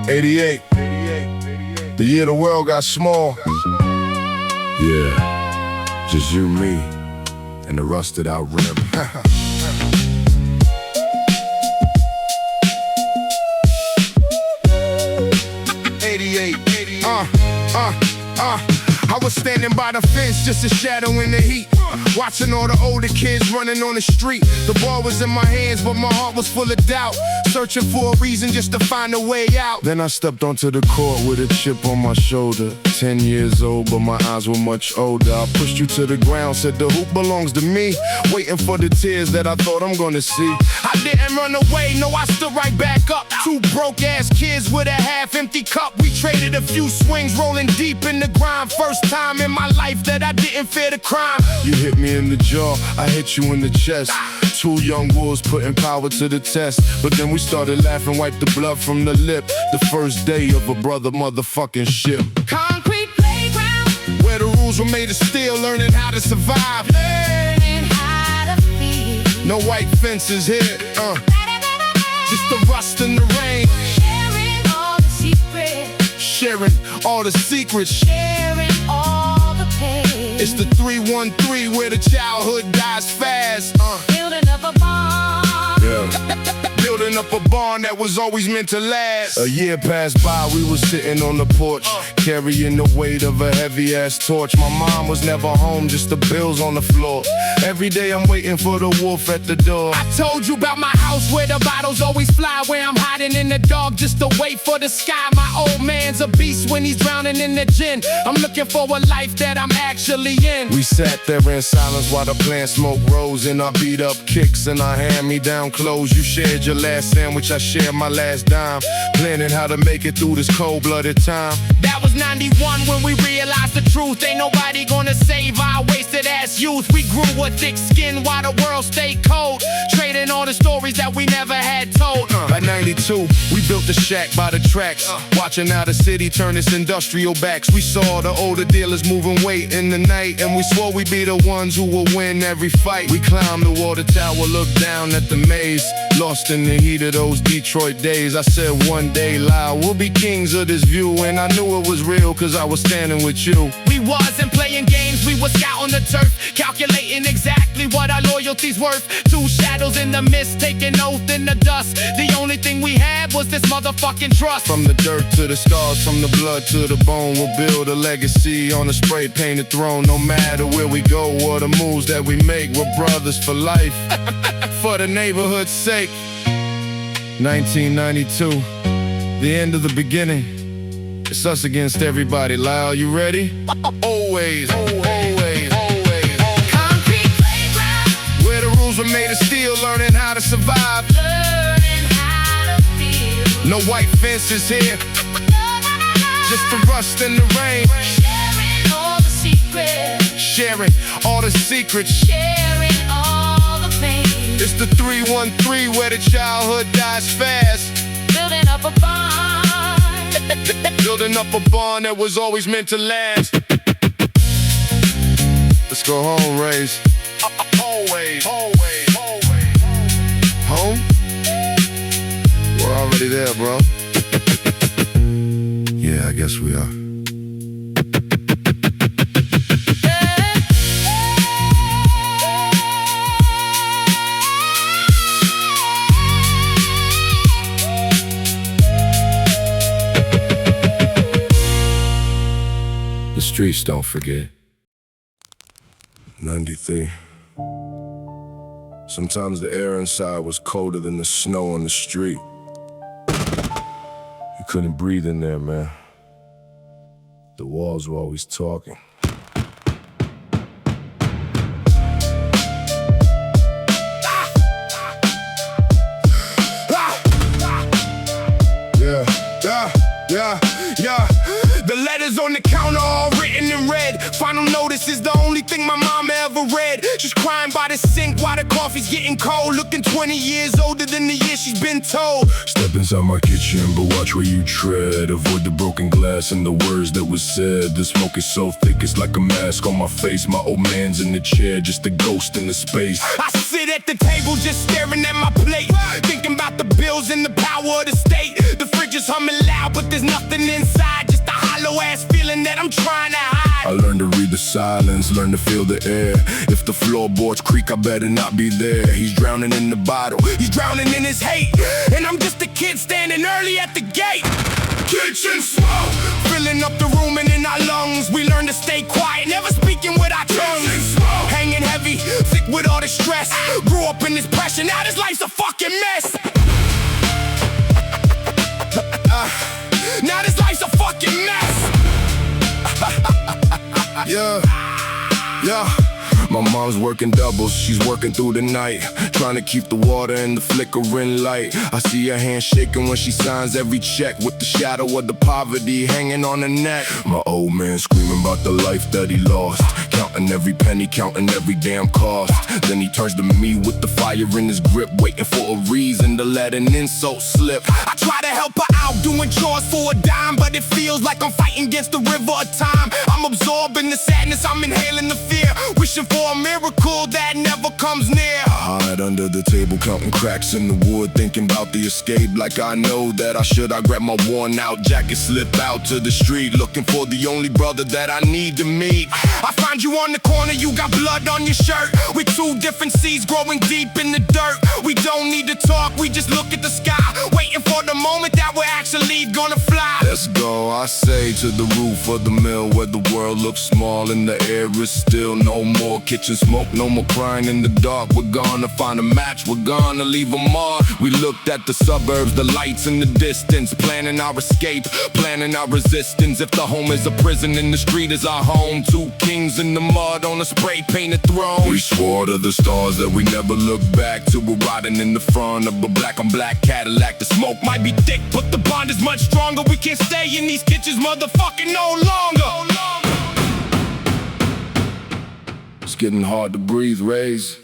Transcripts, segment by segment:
'88, the year the world got small. Yeah, just you, me, and the rusted out rim. 88, I was standing by the fence, just a shadow in the heat, watching all the older kids running on the street. The ball was in my hands, but my heart was full of doubt, searching for a reason just to find a way out. Then I stepped onto the court with a chip on my shoulder. 10 years old, but my eyes were much older. I pushed you to the ground, said the hoop belongs to me, waiting for the tears that I thought I'm gonna see. I didn't run away, no, I stood right back up. Two broke-ass kids with a half-empty cup. We traded a few swings, rolling deep in the grind. First time in my life that I didn't fear the crime. You hit me in the jaw, I hit you in the chest. Two young wolves putting power to the test. But then we started laughing, wiped the blood from the lip. The first day of a brother motherfucking ship. Concrete playground, where the rules were made of steel, learning how to survive, learning how to feel. No white fences here, just the rust and the rain. Sharing all the secrets, sharing all the secrets, sharing all the pain. It's the 313 where the childhood dies fast. Building up a bond. Building up a bond that was always meant to last. A year passed by, we were sitting on the porch, carrying the weight of a heavy-ass torch. My mom was never home, just the bills on the floor. Every day I'm waiting for the wolf at the door. I told you about my house where the bottles always fly, where I'm hiding in the dark just to wait for the sky. My old man's a beast when he's drowning in the gin. I'm looking for a life that I'm actually in. We sat there in silence while the plant smoke rose in our beat-up kicks and our hand-me-down clothes. You shared your last sandwich, I shared my last dime, planning how to make it through this cold-blooded time. That was 91 when we realized the truth. Ain't nobody gonna save our wasted-ass youth. We grew a thick skin while the world stayed cold, trading all the stories that we never had told. By 92, we built the shack by the tracks, watching how the city turn its industrial backs. We saw the older dealers moving weight in the night, and we swore we'd be the ones who would win every fight. We climbed the water tower, looked down at the maze, lost in the heat of those Detroit days. I said one day, Lyle, we'll be kings of this view, and I knew it was real cause I was standing with you. We wasn't playing games, we was scouting the turf, calculating exactly what our loyalty's worth. Two shadows in the mist, taking oath in the dust. The only thing we had was this motherfucking trust. From the dirt to the scars, from the blood to the bone, we'll build a legacy on a spray painted throne. No matter where we go or the moves that we make, we're brothers for life, for the neighborhood's sake. 1992, the end of the beginning. It's us against everybody. Lyle, you ready? Always, always, always. Concrete playground, where the rules were made of steel, learning how to survive, learning how to feel. No white fences here, just the rust and the rain. Sharing all the secrets, sharing all the secrets, sharing all the pain. It's the 313 where the childhood dies fast, building up a bond. Building up a bond that was always meant to last. Let's go home, Raze. Always, always, always. Home? We're already there, bro. Yeah, I guess we are. The streets don't forget. 93. Sometimes the air inside was colder than the snow on the street. You couldn't breathe in there, man. The walls were always talking. Yeah. The letters on the counter all written in red. Final notice is the only thing my mama ever read. She's crying by the sink while the coffee's getting cold, looking 20 years older than the year she's been told. Step inside my kitchen, but watch where you tread. Avoid the broken glass and the words that was said. The smoke is so thick it's like a mask on my face. My old man's in the chair, just a ghost in the space. I sit at the table just staring at my plate, thinking about the bills and the power of the state. The fridge is humming loud, but there's nothing inside, just a hollow ass feeling that I'm trying to hide. I learned to read the silence, learn to feel the air. If the floorboards creak, I better not be there. He's drowning in the bottle, he's drowning in his hate, and I'm just a kid standing early at the gate. Kitchen smoke, filling up the room and in our lungs. We learn to stay quiet, never speaking with our tongues. Hanging heavy, thick with all the stress. Grew up in this pressure, now this life's a fucking mess. Now this life's a fucking mess. Yeah. My mom's working doubles, she's working through the night, trying to keep the water and the flickering light. I see her hand shaking when she signs every check, with the shadow of the poverty hanging on her neck. My old man screaming about the life that he lost, counting every penny, counting every damn cost. Then he turns to me with the fire in his grip, waiting for a reason to let an insult slip. I try to help her out, doing chores for a dime, but it feels like I'm fighting against the river of time. I'm absorbing the sadness, I'm inhaling the fear, wishing for a miracle that never comes near. I hide under the table, counting cracks in the wood, thinking about the escape like I know that I should. I grab my worn out jacket, slip out to the street, looking for the only brother that I need to meet. I find you on the corner, you got blood on your shirt, with two different seeds growing deep in the dirt. We don't need to talk, we just look at the sky, waiting for the moment that we're actually gonna fly. Let's go, I say, to the roof of the mill, where the world looks small and the air is still. No more kitchen smoke, no more crying in the dark. We're gonna find a match, we're gonna leave a mark. We looked at the suburbs, the lights in the distance, planning our escape, planning our resistance. If the home is a prison and the street is our home, two kings in the mud on a spray painted throne. We swore to the stars that we never look back, till we're riding in the front of a black on black Cadillac. The smoke might be thick, but the bond is much stronger. We can't stay in these kitchens, motherfucking no longer. It's getting hard to breathe, Raze.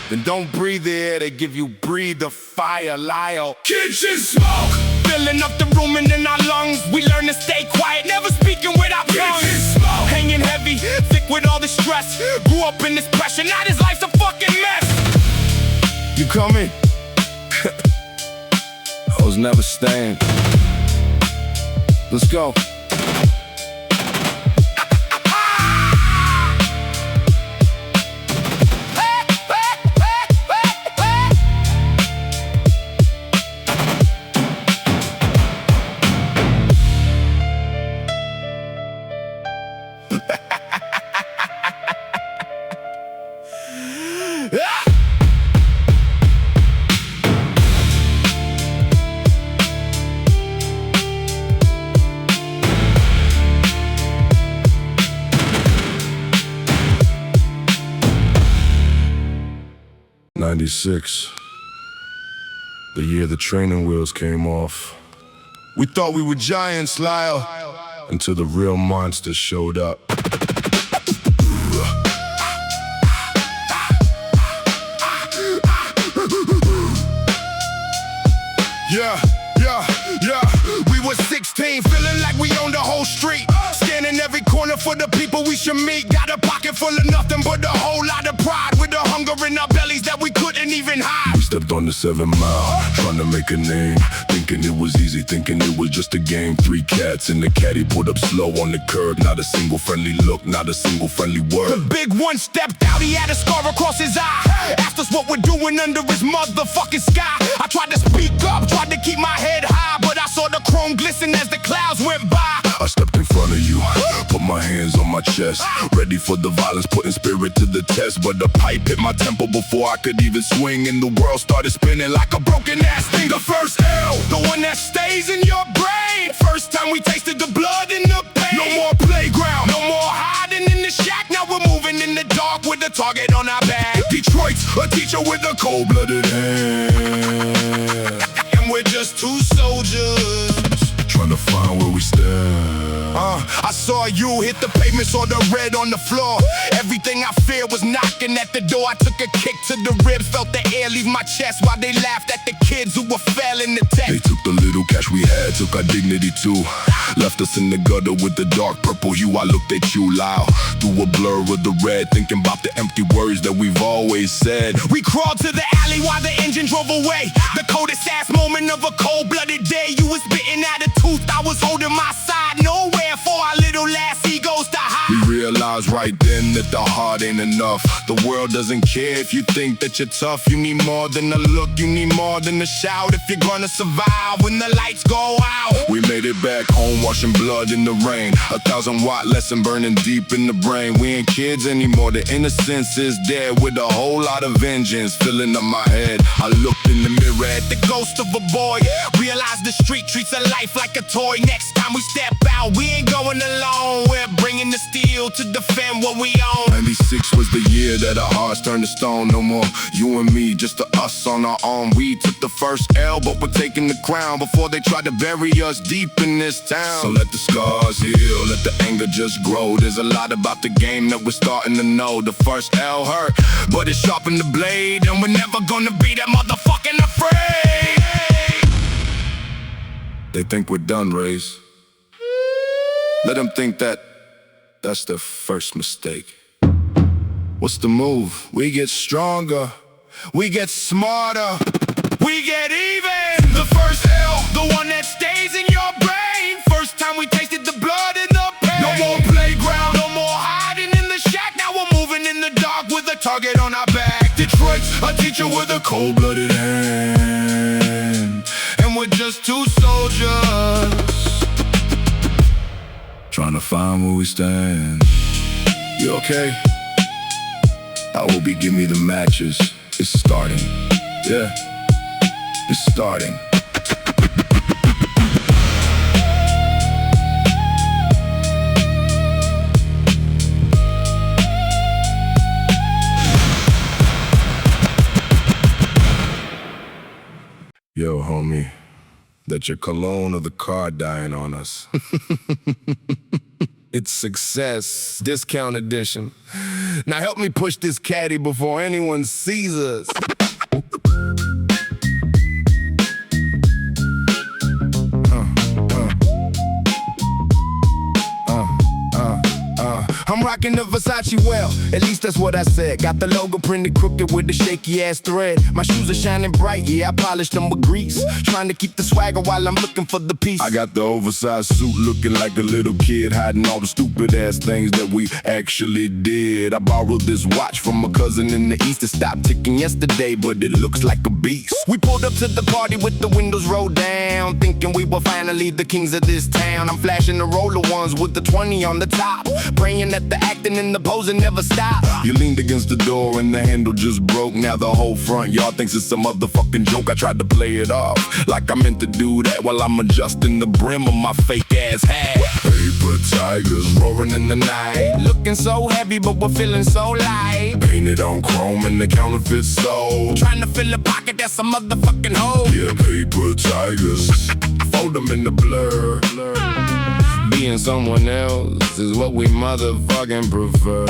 Then don't breathe the air they give you, breathe the fire, Lyle. Kitchen smoke, filling up the room and in our lungs. We learn to stay quiet, never speaking with our tongues. Hanging heavy, thick with all the stress. Grew up in this pressure, now this life's a fucking mess. You coming? I was never staying. Let's go. '96, the year the training wheels came off. We thought we were giants, Lyle, until the real monsters showed up. Yeah. We were 16, feeling like we owned the whole street. Scanning every corner for the people we should meet. Got a pocket full of nothing but a whole lot of pride, with the hunger in our bellies that we couldn't even hide. We stepped on the 7 Mile, trying to make a name, thinking it was easy, thinking it was just a game. 3 cats in the caddy, pulled up slow on the curb. Not a single friendly look, not a single friendly word. The big one stepped out, he had a scar across his eye. Asked us what we're doing under his motherfucking sky. I tried to speak up, tried to keep my head high, but I saw the chrome glisten as the clouds went by. I stepped in front of you, put my hands on my chest, ready for the violence, putting spirit to the test. But the pipe hit my temple before I could even swing, and the world started spinning like a broken ass thing. The first L, the one that stays in your brain. First time we tasted the blood and the pain. No target on our back. Detroit's a teacher with a cold-blooded hand, and we're just two soldiers trying to find where we stand. I saw you hit the pavement, saw the red on the floor. Everything I feared was knocking at the door. I took a kick to the ribs, felt the air leave my chest while they laughed at the kids who were failing the test. They took the little cash we had, took our dignity too. Left us in the gutter with the dark purple hue. I looked at you, Lyle, through a blur of the red, thinking about the empty words that we've always said. We crawled to the alley while the engine drove away. The coldest ass moment of a cold-blooded day. You was bitten at a tooth, I was holding my side. Nowhere for our little last egos to hide. We realized right then that the heart ain't enough. The world doesn't care if you think that you're tough. You need more than a look, you need more than a shout if you're gonna survive when the lights go out. We made it back home, washing blood in the rain. 1,000-watt lesson burning deep in the brain. We ain't kids anymore, the innocence is dead. With a whole lot of vengeance filling up my head. I looked in the mirror at The ghost of a boy, realized the street treats a life like a toy. Next time we step out, we ain't going alone. We're bringing the steel to defend what we own. 96 was the year that our hearts turned to stone. No more you and me, just us on our own. We took the first L, but we're taking the crown before they tried to bury us deep in this town. So let the scars heal, let the anger just grow. There's a lot about the game that we're starting to know. The first L hurt, but it sharpened the blade, and we're never gonna be that motherfucking afraid. They think we're done, Raze. Let them think that that's their first mistake. What's the move? We get stronger, we get smarter, we get even. The first L, the one that stays in your brain. First time we tasted the blood and the pain. No more playground, no more hiding in the shack. Now we're moving in the dark with a target on our back. Detroit's a teacher with a cold-blooded hand, and we're just two soldiers Trying to find where we stand. You okay? I will be, give me the matches. It's starting. Yeah, it's starting. Yo, homie, that your cologne or the car dying on us? It's success, discount edition. Now help me push this caddy before anyone sees us. I'm rocking the Versace well, at least that's what I said. Got the logo printed crooked with the shaky ass thread. My shoes are shining bright, yeah, I polished them with grease. Trying to keep the swagger while I'm looking for the piece. I got the oversized suit looking like a little kid, hiding all the stupid ass things that we actually did. I borrowed this watch from a cousin in the east. It stopped ticking yesterday, but it looks like a beast. We pulled up to the party with the windows rolled down, thinking we were finally the kings of this town. I'm flashing the roller ones with the 20 on the top, praying that the acting and the posing never stop. You leaned against the door and the handle just broke. Now the whole front yard thinks it's a motherfucking joke. I tried to play it off like I meant to do that while I'm adjusting the brim of my fake ass hat. Paper tigers roaring in the night, Looking so heavy, but we're feeling so light. painted on chrome in the counterfeit soul. Trying to fill a pocket that's a motherfucking hole. Yeah, paper tigers, fold them in the blur. Being someone else is what we motherfucking prefer.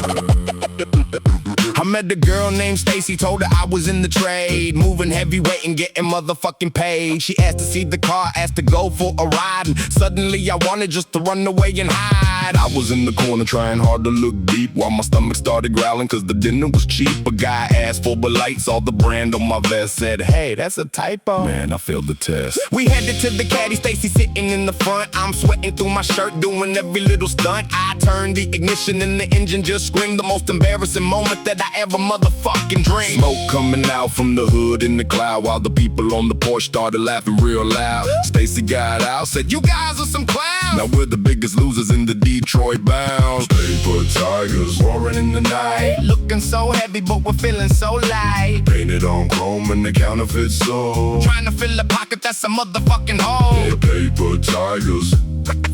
I met a girl named Stacy, told her I was in the trade, moving heavyweight and getting motherfucking paid. She asked to see the car, asked to go for a ride, and suddenly I wanted just to run away and hide. I was in the corner trying hard to look deep while my stomach started growling cause the dinner was cheap. A guy asked for a light, saw the brand on my vest, said, "Hey, that's a typo." Man, I failed the test. We headed to the caddy, Stacy sitting in the front. I'm sweating through my shirt, doing every little stunt. I turned the ignition and the engine just screamed. The most embarrassing moment that I ever motherfucking dreamed. Smoke coming out from the hood in the cloud while the people on the porch started laughing real loud. Stacy got out, said, You guys are some clowns. "Now we're the biggest losers in the Detroit bounds." Paper tigers roaring in the night, Looking so heavy, but we're feeling so light. painted on chrome in the counterfeit soul. Trying to fill a pocket that's a motherfucking hole. Yeah, paper tigers,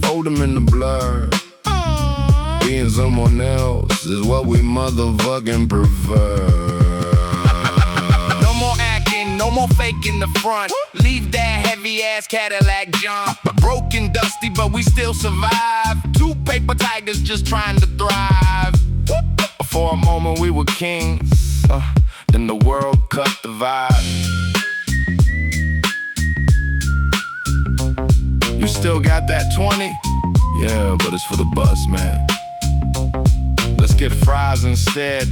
Fold them in the blur. Being someone else This is what we motherfucking prefer. No more acting, no more faking the front. Leave that heavy ass Cadillac jump. Broken, dusty, but we still survive. Two paper tigers just trying to thrive. For a moment we were kings, then the world cut the vibe. You still got that 20? Yeah, but it's for the bus, man. Let's get fries instead.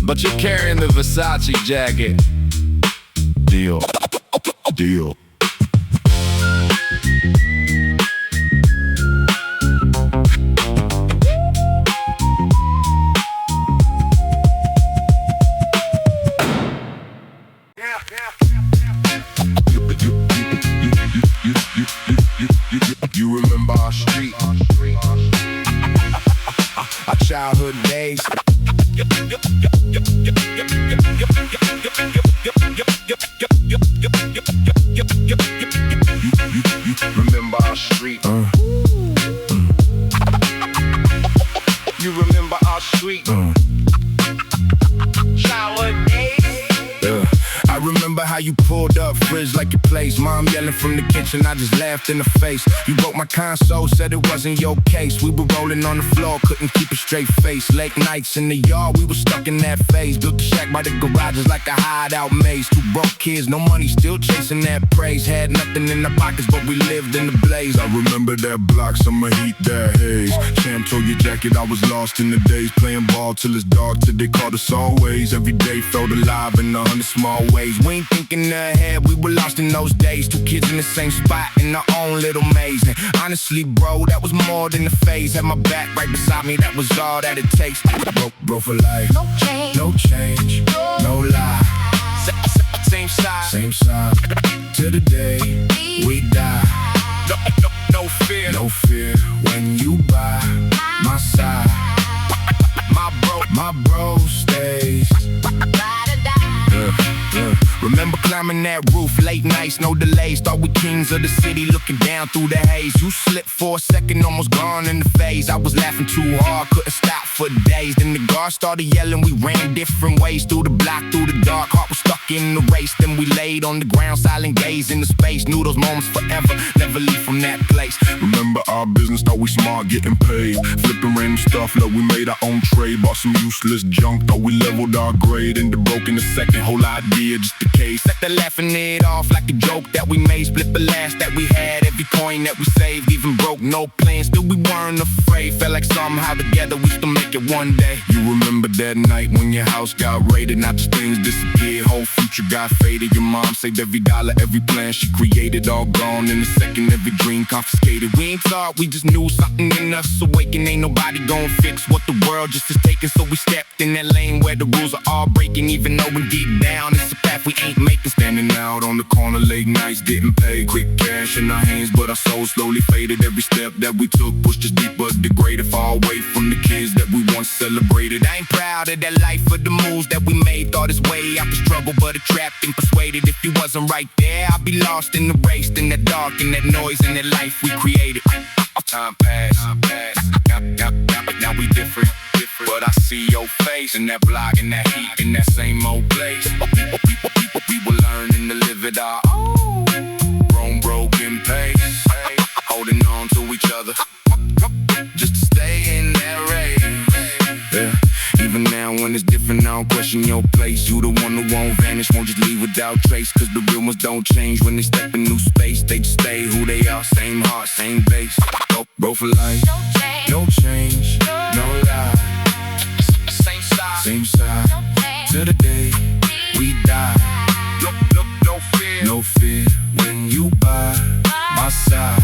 But you're carrying the Versace jacket. Deal. Deal. You remember our street, our childhood days. Remember our street. You remember our street. Childhood days. I remember how you pulled up, fridge like your place. Mom yelling from the kitchen, I just laughed in the face. You broke my console, said it wasn't your case. We were rolling on the floor, couldn't keep a straight face. Late nights in the yard, we were stuck in that phase. Built the shack by the garages like a hideout maze. Two broke kids, no money, still chasing that praise. Had nothing in our pockets, but we lived in the blaze. I remember that block, summer heat, that haze. Champ tore your jacket, I was lost in the days. Playing ball till it's dark, till they called us always. Every day felt alive in 100 small ways. We ain't thinking ahead, we were lost in those days. Two kids in the same spot in our own little maze. And honestly, bro, that was more than a phase. Had my back right beside me, that was all that it takes. Bro for life. No change, No change, no lie. Same side, Same side, to the day we die. no fear. No fear when you by my side. My bro stays. Remember climbing that roof, late nights, no delays. Thought we kings of the city, looking down through the haze. You slipped for a second, almost gone in the phase. I was laughing too hard, couldn't stop for days. Then the guards started yelling, we ran different ways. Through the block, through the dark, heart was stuck in the race. Then we laid on the ground, silent gaze into space. Knew those moments forever, never leave from that place. Remember our business, thought we smart, getting paid. Flipping random stuff, like we made our own trade. Bought some useless junk, thought we leveled our grade. Into broke in a second, whole idea just the case. Set the laughing it off like a joke that we made. Split the last that we had, every coin that we saved. Even broke, no plans, still we weren't afraid. Felt like somehow together we still make it one day. You remember that night when your house got raided, not just things disappeared, whole future got faded. Your mom saved every dollar, every plan she created, all gone in a second, every dream confiscated. We ain't thought, we just knew something in us awakened. Ain't nobody gon' fix what the world just is taking. So we stepped in that lane where the rules are all breaking. Even though we deep down, it's a path we ain't making. Standing out on the corner late nights, getting paid. Quick cash in our hands, but our souls slowly faded. Every step that we took pushed us deeper, degraded, far away from the kids that we once celebrated. I ain't proud of that life or the moves that we made. Thought his way out the struggle, but it trapped and persuaded. If he wasn't right there, I'd be lost in the race, in that dark, in that noise, in that life we created. Time passed, now we different. But I see your face in that block, in that heat, in that same old place. We were learning to live it our own, grown broken pace, holding on to each other, just to stay in that race. Yeah. Even now when it's different, I don't question your place. You the one who won't vanish, won't just leave without trace. Cause the real ones don't change when they step in new space. They just stay who they are, same heart, same base. Bro for life, no change, no lie. Same side, to the day we die. No fear when you by my side.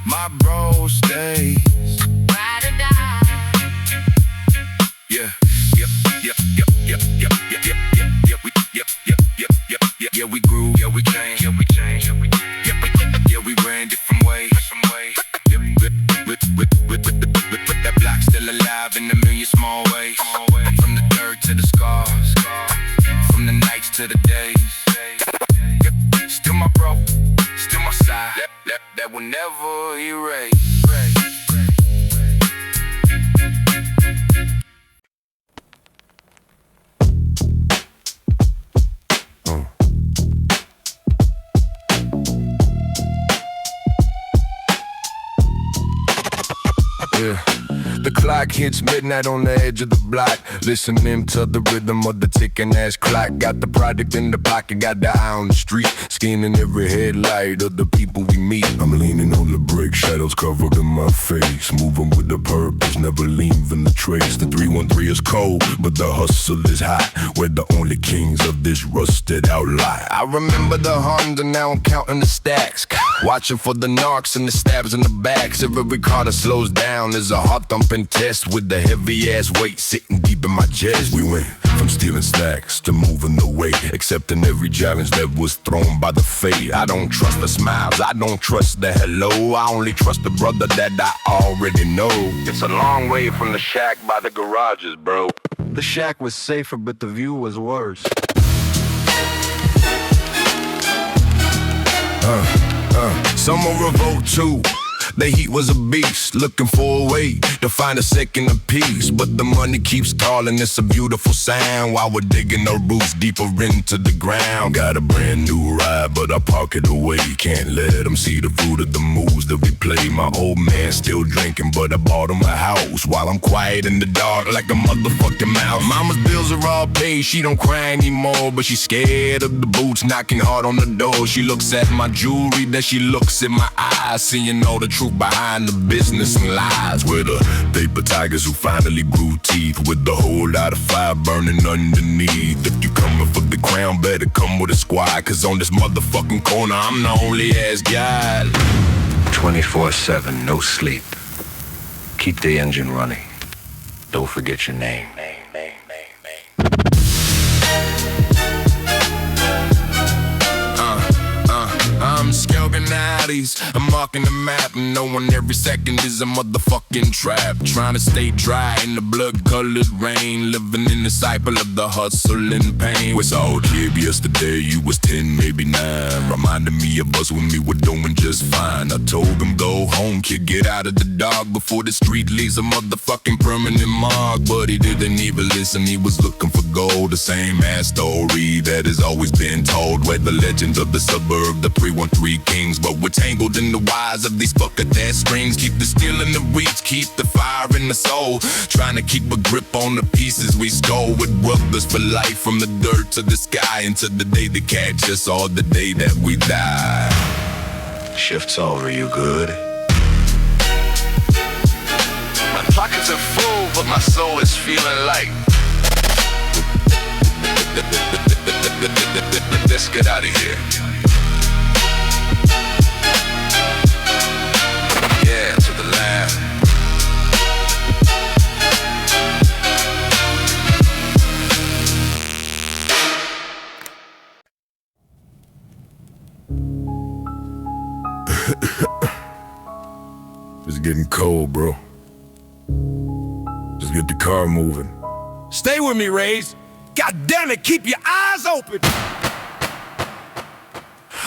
My bro stays. ride or die. Yeah, we grew, yeah, we changed, yeah, we changed, yeah, we ran different ways, with that block still alive in a million small ways. From the dirt to the scars, from the nights to the days. Still my bro, still my side, that will never erase. Yeah. The clock hits midnight on the edge of the block, listening to the rhythm of the ticking ass clock. Got the product in the pocket, got the eye on the street, scanning every headlight of the people we meet. I'm leaning on the brake, shadows covered in my face, moving with the purpose, never leaving the trace. The 313 is cold, but the hustle is hot. We're the only kings of this rusted out lot. I remember the Honda, now I'm counting the stacks, watching for the narcs and the stabs in the backs. Every car that slows down is a heart thumping test, with the heavy ass weight sitting deep in my chest. We went from stealing stacks to moving the weight, accepting every challenge that was thrown by the fate. I don't trust the smiles, I don't trust the hello, I only trust the brother that I already know. It's a long way from the shack by the garages, bro. The shack was safer, but the view was worse. Some will revolt too. The heat was a beast, looking for a way to find a second apiece. But the money keeps calling, it's a beautiful sound, while we're digging our roots deeper into the ground. Got a brand new ride, but I park it away. Can't let them see the fruit of the moves that we play. My old man still drinking, but I bought him a house, while I'm quiet in the dark like a motherfucking mouse. Mama's bills are all paid, she don't cry anymore, but she's scared of the boots knocking hard on the door. She looks at my jewelry, then she looks in my eyes, seeing all the truth behind the business and lies. We're the paper tigers who finally grew teeth, with a whole lot of fire burning underneath. If you coming for the crown, better come with a squad, cause on this motherfucking corner I'm the only ass guy. 24/7, no sleep. Keep the engine running. Don't forget your name. I'm scouting alleys, I'm marking the map, and knowing every second is a motherfucking trap. Trying to stay dry in the blood-colored rain, living in the cycle of the hustle and pain. We saw a kid yesterday, you was 10, maybe 9, reminding me of us when we were doing just fine. I told him, go home, kid, get out of the dark before the street leaves a motherfucking permanent mark. But he didn't even listen, he was looking for gold. The same ass story that has always been told, where the legends of the suburb, the 313 kings. But we're tangled in the wires of these fuck-a-death strings. Keep the steel in the reach, keep the fire in the soul, trying to keep a grip on the pieces we stole. With brothers for life, from the dirt to the sky, until the day they catch us, or the day that we die. Shift's over, you good? My pockets are full, but my soul is feeling light. Let's get out of here. Yeah, to the lab. It's getting cold, bro. Just get the car moving. Stay with me, Raze. God damn it, keep your eyes open.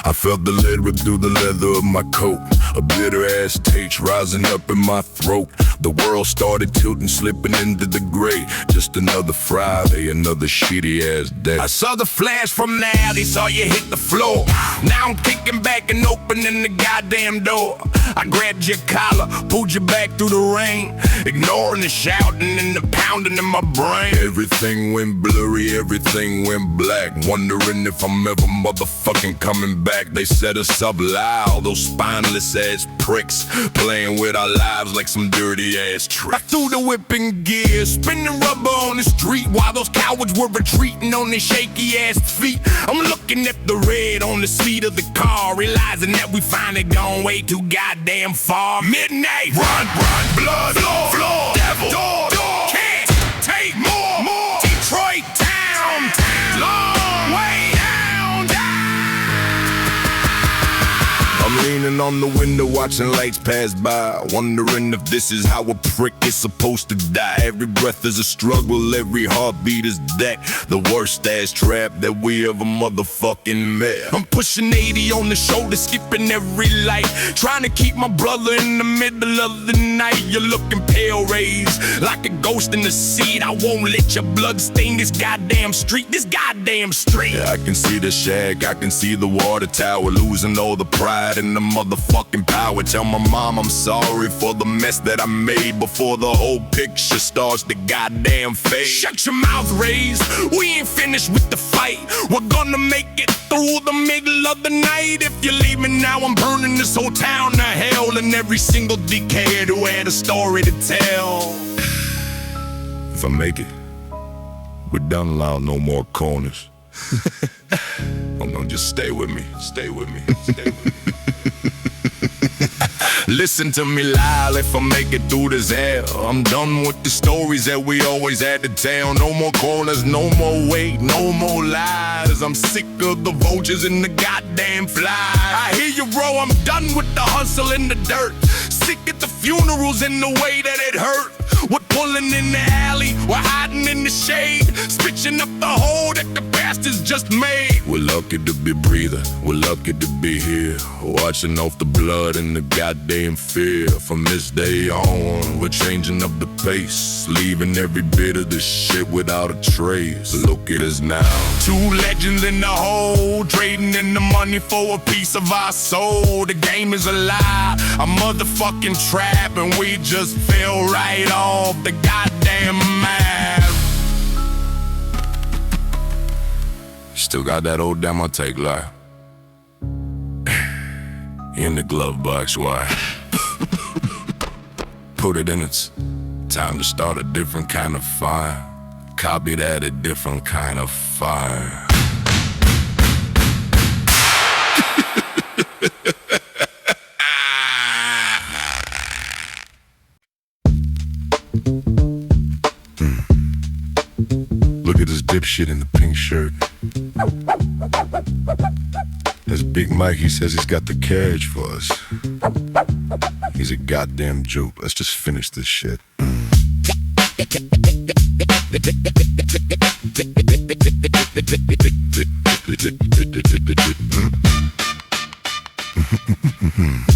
I felt the lead rip through the leather of my coat, a bitter ass taste rising up in my throat. The world started tilting, slipping into the gray. Just another Friday, another shitty ass day. I saw the flash from the alley, saw you hit the floor. Now I'm kicking back and opening the goddamn door. I grabbed your collar, pulled you back through the rain, ignoring the shouting and the pounding in my brain. Everything went blurry, everything went black, wondering if I'm ever motherfucking coming back. They set us up loud, those spineless ass pricks, playing with our lives like some dirty ass tricks. I threw the whip in gear, spinning rubber on the street, while those cowards were retreating on their shaky ass feet. I'm looking at the red on the seat of the car, realizing that we finally gone way too goddamn far. Midnight, run, blood, floor, devil, door, can't take more, Detroit town, long way down. I'm leaning on the window, watching lights pass by, wondering if this is how a prick is supposed to die. Every breath is a struggle, every heartbeat is that, the worst ass trap that we ever motherfucking met. I'm pushing 80 on the shoulder, skipping every light, trying to keep my brother in the middle of the night. You're looking pale, Raze, like a ghost in the seat. I won't let your blood stain this goddamn street, Yeah, I can see the shack, I can see the water tower, losing all the pride in the motherfucking power. Tell my mom I'm sorry for the mess that I made before the whole picture starts to goddamn fade. Shut your mouth, Raze. We ain't finished with the fight. We're gonna make it through the middle of the night. If you leave me now, I'm burning this whole town to hell, and every single dickhead who had a story to tell. If I make it, we're done, Lyle, no more corners. Oh no, just stay with me, stay with me, stay with me. Listen to me, Lyle, if I make it through this hell, I'm done with the stories that we always had to tell. No more corners, no more wait, no more lies. I'm sick of the vultures and the goddamn flies. I hear you, bro, I'm done with the hustle in the dirt. Sick at the funerals and the way that it hurt. We're pulling in the alley, we're hiding in the shade, stitching up the hole that the bastards just made. We're lucky to be breathing, we're lucky to be here, watching off the blood and the goddamn fear. From this day on, we're changing up the pace, leaving every bit of this shit without a trace. Look at us now, two legends in the hole, trading in the money for a piece of our soul. The game is a lie, a motherfucking trap, and we just fell right off the goddamn map. Still got that old demo take, Lyle. In the glove box, why? Put it in, it's time to start a different kind of fire. Copy that, a different kind of fire. Look at this dipshit in the pink shirt. This Big Mike, he says he's got the cash for us. He's a goddamn joke. Let's just finish this shit.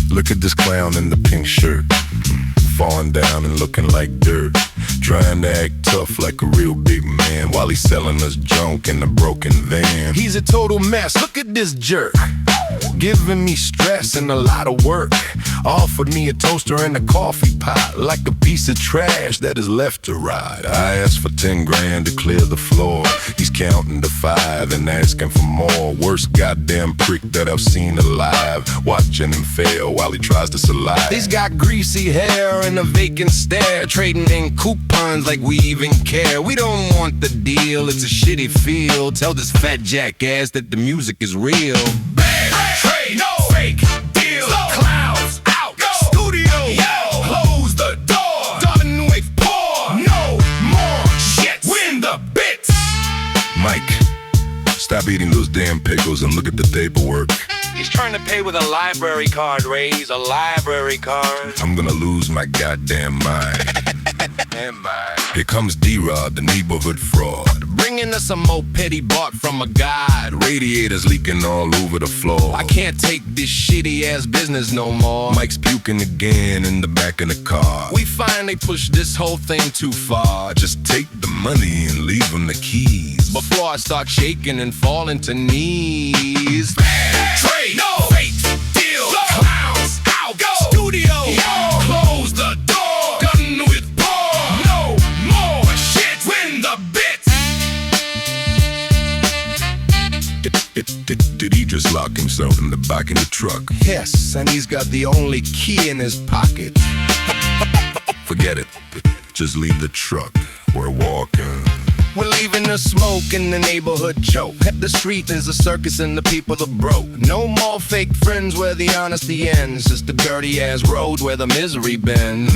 Look at this clown in the pink shirt, falling down and looking like dirt, trying to act tough like a real big man while he's selling us junk in a broken van. He's a total mess, look at this jerk, giving me stress and a lot of work. Offered me a toaster and a coffee pot, like a piece of trash that is left to rot. I asked for 10 grand to clear the floor. He's counting to 5 and asking for more. Worst goddamn prick that I've seen alive, watching him fail while he tries to survive. He's got greasy hair and a vacant stare, trading in coupons like we even care. We don't want the deal, it's a shitty feel. Tell this fat jackass that the music is real. Bad trade, no fake deal. Clouds out, go. Studio, yo. Close the door. Done with poor. No more shit. Win the bits. Mike, stop eating those damn pickles and look at the paperwork. He's trying to pay with a library card, Raze, a library card. I'm gonna lose my goddamn mind. Here comes D-Rod, the neighborhood fraud, Bringing us a moped he bought from a guide. radiators leaking all over the floor. I can't take this shitty ass business no more. Mike's puking again in the back of the car. We finally pushed this whole thing too far. Just take the money and leave him the keys Before I start shaking and falling to knees. Bad trade, no fake deal. Clowns out, go. Studio, yo. Close the door. Done with poor. No more shit. Win the bits. Did he just lock himself in the back of the truck? Yes, and he's got the only key in his pocket. Forget it. Just leave the truck. We're walking. We're leaving the smoke in the neighborhood choke. The street is a circus and the people are broke. No more fake friends where the honesty ends. It's the dirty ass road where the misery bends.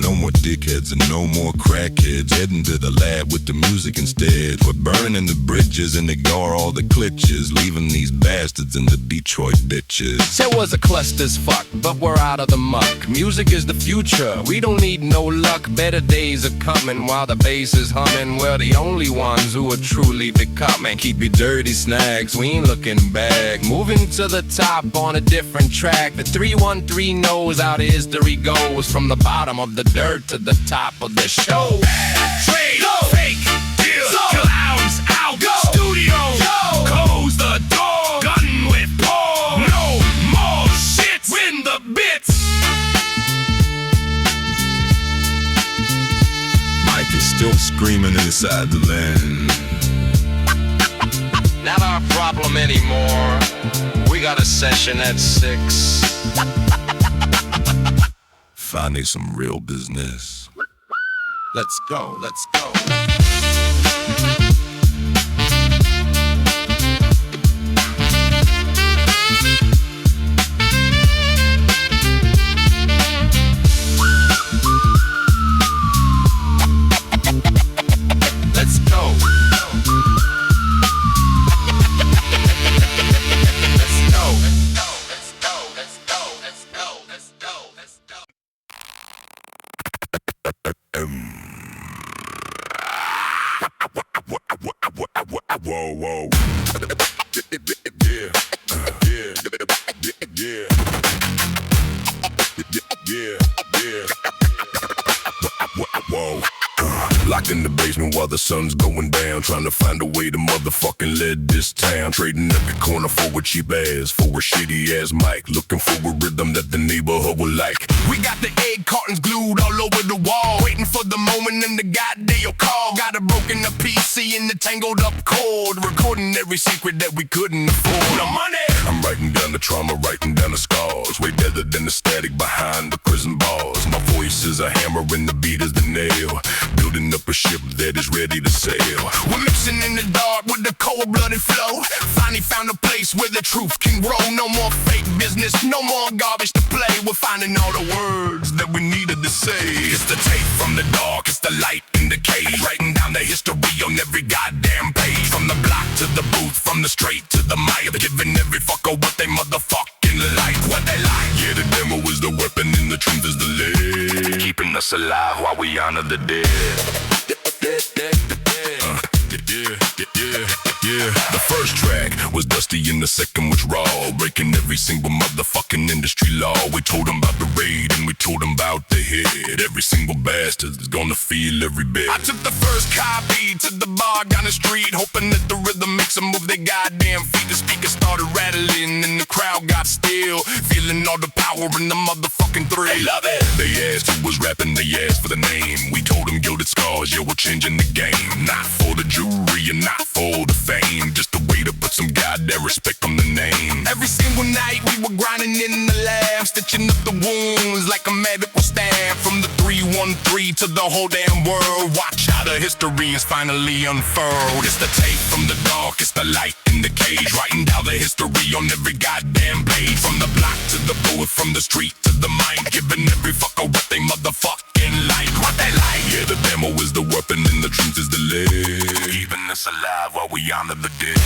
No more dickheads and no more crackheads. Heading to the lab with the music instead. We're burning the bridges and ignore all the glitches, leaving these bastards in the Detroit ditches. There was a cluster's fuck, but we're out of the muck. Music is the future, we don't need no luck. Better days are coming while the bass is humming. We're the only ones who are truly becoming. Keep your dirty snacks, we ain't looking back. Moving to the top on a different track. The 313 knows how the history goes. From the bottom of the dirt to the top of the show. Bad trade, no fake deal. Clowns out, go. Studio, yo. Close the door. Gun with poor. No more shit. still screaming inside the land. Not our problem anymore. We got a session at 6. Finding some real business. Let's go, let's go. Whoa, whoa. Yeah. Whoa. Locked in the basement while the sun's going down, trying to find a way to motherfucking lead this town. Trading every corner for a cheap ass, for a shitty ass mic, looking for a rhythm that the neighborhood will like. We got the egg cartons glued all over the wall, waiting for the moment and the goddamn call. Got a broken up PC and the tangled up cord, recording every secret that we couldn't afford. No money! I'm writing down the trauma, writing down the scars, way deader than the static behind the prison bars. My voice is a hammer and the beat is the nail, building up a ship that is ready to sail. We're mixing in the dark with the cold-blooded flow. Finally found a place where the truth can grow. No more fake business, no more garbage to play. We're finding all the words that we needed to say. It's the tape from the dark, it's the light in the cage, writing down the history on every goddamn page. From the block to the booth, from the straight to the mic, giving every fucker what they motherfucking like. What they like. Yeah, the demo is the weapon and the truth is the lead, keeping us alive while we honor the dead. Yeah. The first track was dusty and the second was raw, breaking every single motherfucking industry law. We told them about the raid and we told them about the hit. Every single bastard is gonna feel every bit. I took the first copy to the bar down the street, hoping that the rhythm makes them move their goddamn feet. The speakers started rattling and the crowd got still, feeling all the power and the motherfucking thrill. They love it. They asked who was rapping, they asked for the name. We told them Gilded Scars, yeah, we're changing the game. Not for the jewelry and not for the fame, just a way to put some goddamn respect on the name. Every single night we were grinding in the lab, stitching up the wounds like a medical staff. From the 313 to the whole damn world, watch how the history is finally unfurled. It's the tape from the dark, it's the light in the cage, writing down the history on every goddamn page. From the block to the booth, from the street to the mic, giving every fucker what they motherfucking like. What they like. Yeah, the demo is the weapon and the truth is the lead, keeping us alive while we honor the dead.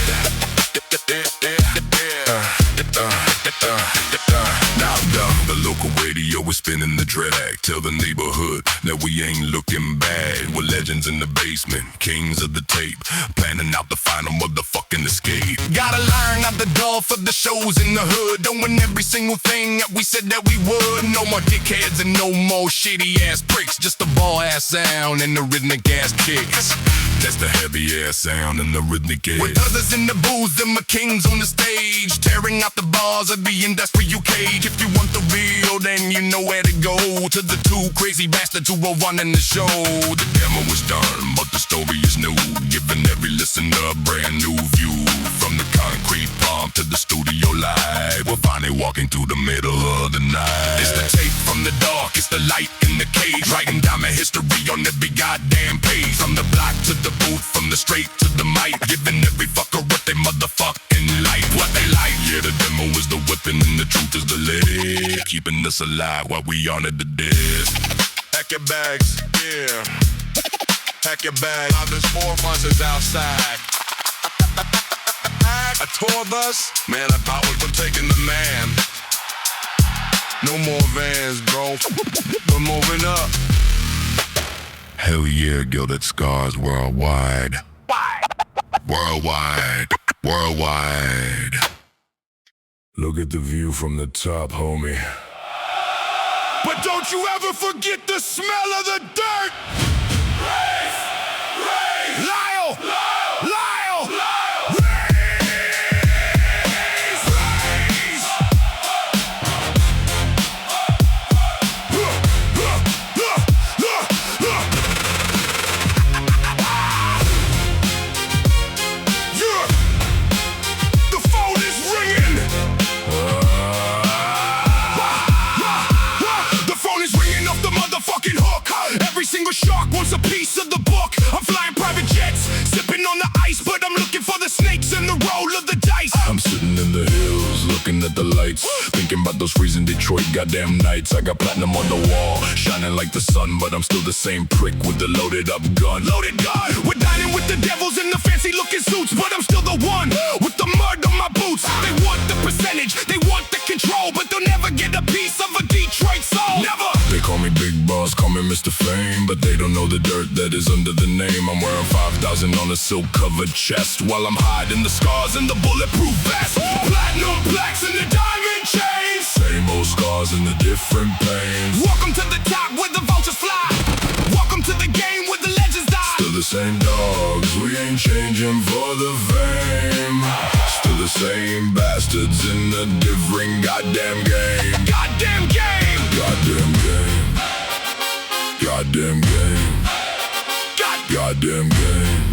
Now the local radio is spinning the track, tell the neighborhood that we ain't looking bad. We're legends in the basement, kings of the tape, planning out the final motherfucking escape. Gotta learn not to dull for the shows in the hood, doing every single thing that we said that we would. No more dickheads and no more shitty ass pricks, just a ball ass sound and the rhythmic ass kicks. That's the heavy ass sound and the rhythmic ass. With others in the booth, them are kings on the stage, tearing out the bars of the industrial cage. If you want the real, then you know where to go, to the two crazy bastards who were running the show. The demo is done, but the story is new, giving every listener a brand new view. From the concrete palm to the studio live, we're finally walking through the middle of the night. It's the tape from the dark, it's the light in the cage, writing down the history on every goddamn page. From the block to the booth, from the straight to the mic, giving every fucker what they motherfucking like. What they like. Yeah, the demo is the weapon and the truth is the lead, keeping us alive while we honor the dead. Pack your bags, yeah. Pack your bags. Now there's 4 months is outside. A tour bus? Man, I thought we were taking the man. No more vans, bro. We're moving up. Hell yeah, Gilded Scars worldwide. Worldwide. Worldwide. Look at the view from the top, homie. But don't you ever forget the smell of the dirt! Raze! Raze! Lyle! Lyle! Lyle! Lyle! Raze! Raze! about those freezing Detroit goddamn nights. I got platinum on the wall, shining like the sun, but I'm still the same prick with the loaded up gun. Loaded gun! We're dining with the devils in the fancy looking suits, but I'm still the one with the mud on my boots. They want the percentage, they want the control, but they'll never get a piece of a Detroit soul. Never! They call me Big Boss, call me Mr. Fame, but they don't know the dirt that is under the name. I'm wearing 5,000 on a silk covered chest, while I'm hiding the scars in the bulletproof vest. Platinum plaques and the diamond chains, same old scars and the different pains. Welcome to the top where the vultures fly. Welcome to the game where the legends die. Still the same dogs, we ain't changing for the fame. Still the same bastards in a different goddamn game. Goddamn game! Goddamn game. Goddamn game. Goddamn game.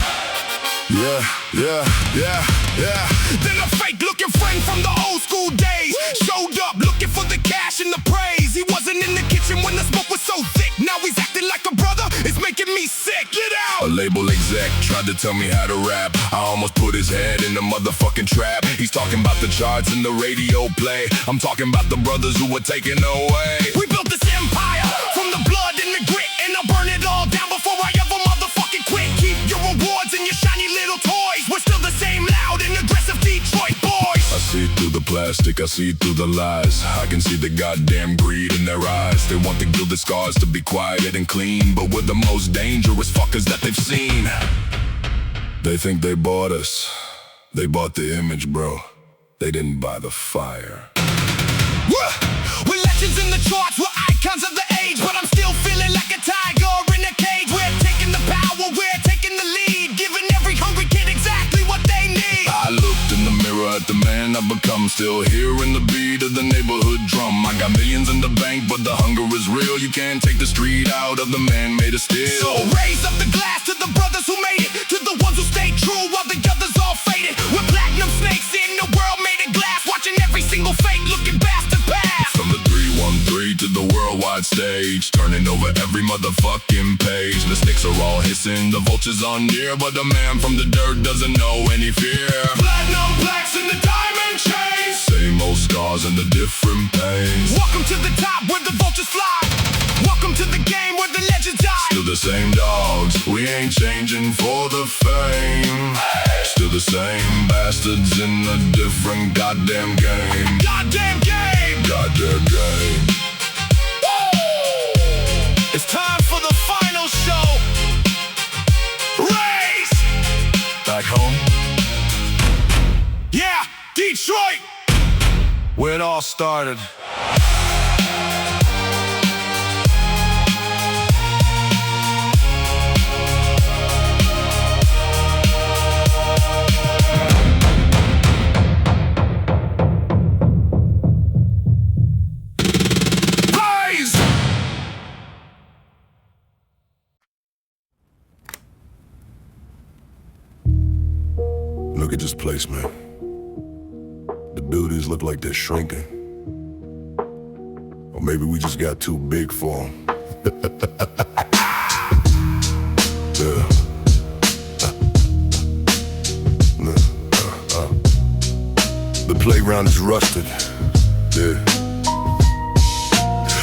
Yeah, yeah, yeah, yeah. Then a fake looking friend from the old school days showed up looking for the cash and the praise. He wasn't in the kitchen when the smoke was so thick. Now he's acting like a brother, it's making me sick. Get out! A label exec tried to tell me how to rap. I almost put his head in the motherfucking trap. He's talking about the charts and the radio play. I'm talking about the brothers who were taken away. We built this empire from the blood and the grit, and I'll burn it all down before I ever motherfucking quit. Keep your rewards and your shiny little toys. We're still the same loud and aggressive Detroit boys. I see through the plastic, I see through the lies. I can see the goddamn greed in their eyes. They want the Gilded Scars to be quiet and clean, but we're the most dangerous fuckers that they've seen. They think they bought us. They bought the image, bro. They didn't buy the fire. We're legends in the charts, we're icons of the age, but I'm still feeling like a tiger in a cage. We're taking the power, we're taking the lead, giving every hungry kid exactly what they need. I looked in the mirror at the man I've become, still hearing the beat of the neighborhood drum. I got millions in the bank, but the hunger is real. You can't take the street out of the man made of steel. So raise up the glass to the brothers who made it, to the ones who stayed true while the others all faded. We're platinum snakes in the world made of glass, watching every single fake looking bastard pass. From the 313 to the worldwide stage, turning over every motherfucking page. The snakes are all hissing, the vultures are near, but the man from the dirt doesn't know any fear. Platinum plaques and the diamond chains, same old scars and the different pains. Welcome to the top where the vultures fly. Welcome to the game where the legends die. Still the same dogs, we ain't changing for the fame. Still the same bastards in a different goddamn game. Goddamn game! Goddamn game. It's time for the final show. Raze! Back home? Yeah, Detroit! Where it all started. Look at this place, man. The buildings look like they're shrinking. Or maybe we just got too big for them. Yeah. The playground is rusted. Yeah.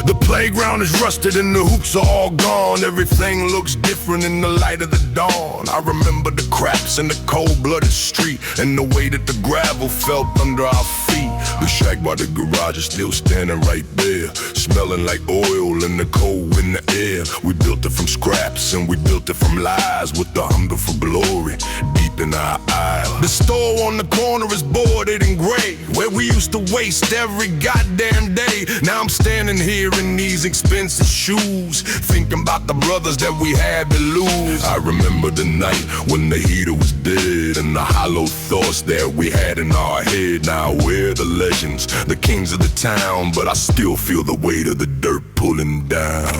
The playground is rusted and the hoops are all gone. Everything looks different in the light of the dawn. I remember the craps in the cold-blooded street and the way that the gravel felt under our feet. The shack by the garage is still standing right there, smelling like oil and the cold in the air. We built it from scraps and we built it from lies, with the hunger for glory deep in our eyes. The store on the corner is boarded in gray, where we used to waste every goddamn day. Now I'm standing here in these expensive shoes, thinking about the brothers that we had to lose. I remember the night when the heater was dead and the hollow thoughts that we had in our head. Now we're the legends, the kings of the town, but I still feel the weight of the dirt pulling down.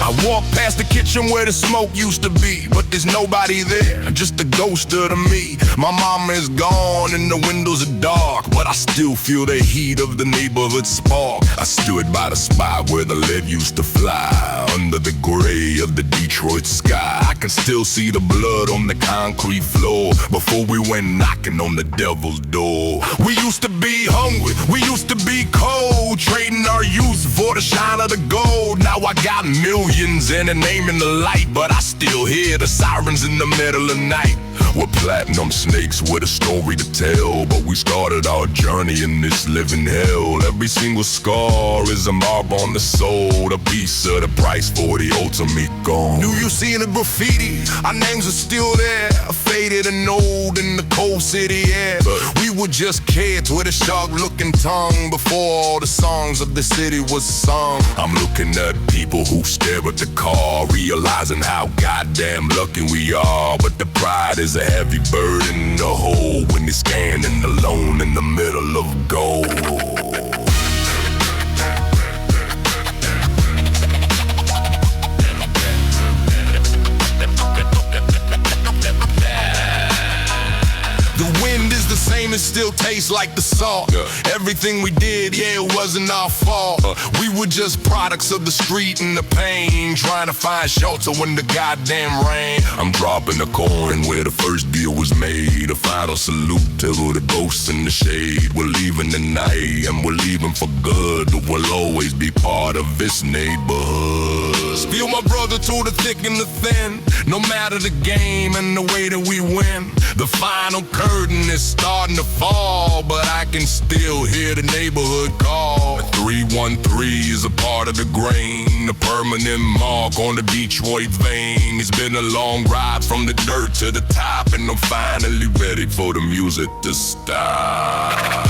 I walk past the kitchen watching where the smoke used to be, but there's nobody there, just a ghost of me. My mama is gone and the windows are dark, but I still feel the heat of the neighborhood spark. I stood by the spot where the lead used to fly, under the gray of the Detroit sky. I can still see the blood on the concrete floor before we went knocking on the devil's door. We used to be hungry, we used to be cold, trading our youth for the shine of the gold. Now I got millions and a name in the light, but I still hear the sirens in the middle of the night. We're platinum snakes with a story to tell, but we started our journey in this living hell. Every single scar is a mark on the soul, a piece of the price for the ultimate gone. Do you see the graffiti? Our names are still there, faded and old in the cold city air. But we were just kids with a sharp-looking tongue before all the songs of the city was sung. I'm looking at people who stare at the car, realizing how goddamn lucky we are. But the pride is a heavy burden to hold when you're standing alone in the middle of gold. The wind is the same, it still tastes like the salt. Everything we did, yeah, it wasn't our fault. We were just products of the street and the pain, trying to find shelter when the goddamn rain. I'm dropping the coin where the first deal was made, a final salute to the ghosts in the shade. We're leaving tonight and we're leaving for good, but we'll always be part of this neighborhood. Feel my brother through the thick and the thin, no matter the game and the way that we win. The final curtain is starting to fall, but I can still hear the neighborhood call. The 313 is a part of the grain, a permanent mark on the Detroit vein. It's been a long ride from the dirt to the top, and I'm finally ready for the music to stop.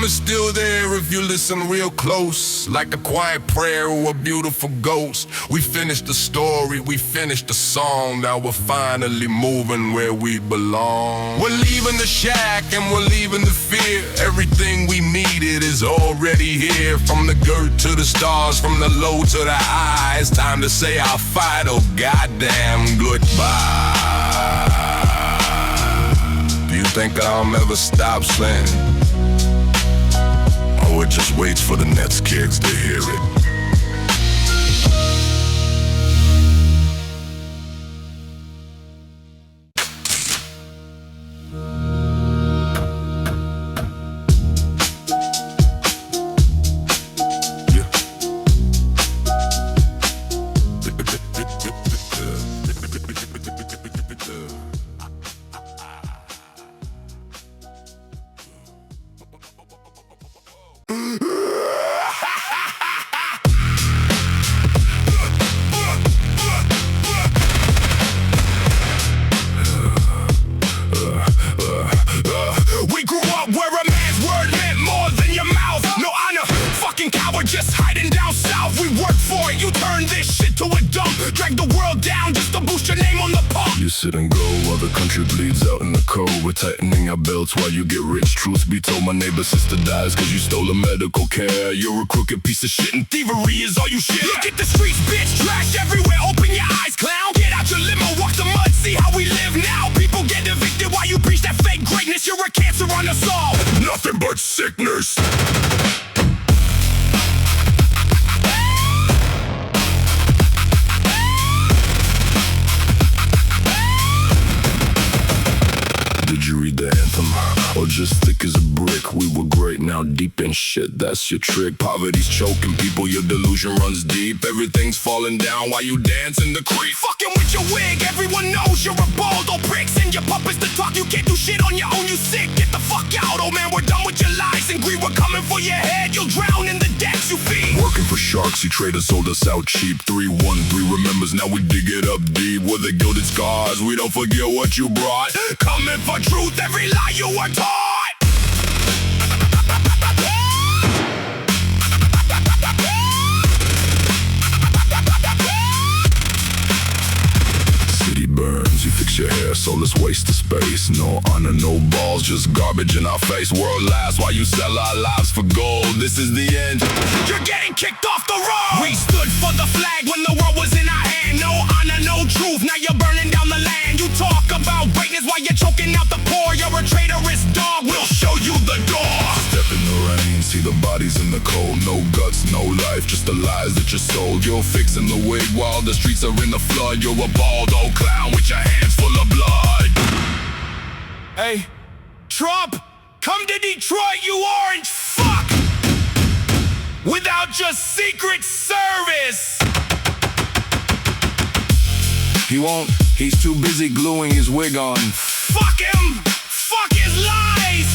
Is still there if you listen real close, like a quiet prayer or a beautiful ghost. We finished the story, we finished the song, now we're finally moving where we belong. We're leaving the shack and we're leaving the fear. Everything we needed is already here, from the dirt to the stars, from the low to the high. It's time to say our final goddamn goodbye. Do you think I'll ever stop slaying? Or it just waits for the next kids to hear it? Just hiding down south, we work for it. You turn this shit to a dump, drag the world down just to boost your name on the pump. You sit and go while the country bleeds out in the cold. We're tightening our belts while you get rich. Truth be told, my neighbor's sister dies cause you stole her medical care. You're a crooked piece of shit and thievery is all you share. Look at the streets, bitch, trash everywhere. Open your eyes, clown. Get out your limo, walk the mud, see how we live now. People get evicted while you preach that fake greatness. You're a cancer on us all. Nothing but sickness. Did you read the anthem? Or just thick as a brick? We were great, now deep in shit, that's your trick. Poverty's choking people, your delusion runs deep. Everything's falling down while you dance in the creek. Fucking with your wig, everyone knows you're a bald old prick. Send your puppets to talk, you can't do shit on your own, you sick. Get the fuck out, old man, we're done with your lies and greed. We're coming for your head, you'll drown in the depths you feed. Working for sharks, you traders sold us out cheap. 313 remembers, now we dig it up deep. We're the Gilded Scars, we don't forget what you brought. Coming for truth, every lie you were taught. City burns, you fix fix your hair, so let's waste the space. No honor, no balls, just garbage in our face. World laughs while you sell our lives for gold. This is the end. You're getting kicked off the road. We stood for the flag when the world was in our hand. No honor, no truth, now you're burning down the land. You talk about greatness while you're choking out the poor. You're a traitorous dog, we'll show you the door. Step in the rain, see the bodies in the cold. No guts, no life, just the lies that you sold. You're fixing the wig while the streets are in the flood. You're a bald old clown with your hands full of blood. Hey, Trump, come to Detroit, you orange fuck! Without your Secret Service! He won't, he's too busy gluing his wig on. Fuck him! Fuck his lies!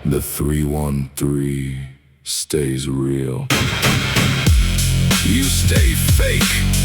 The 313 stays real. You stay fake.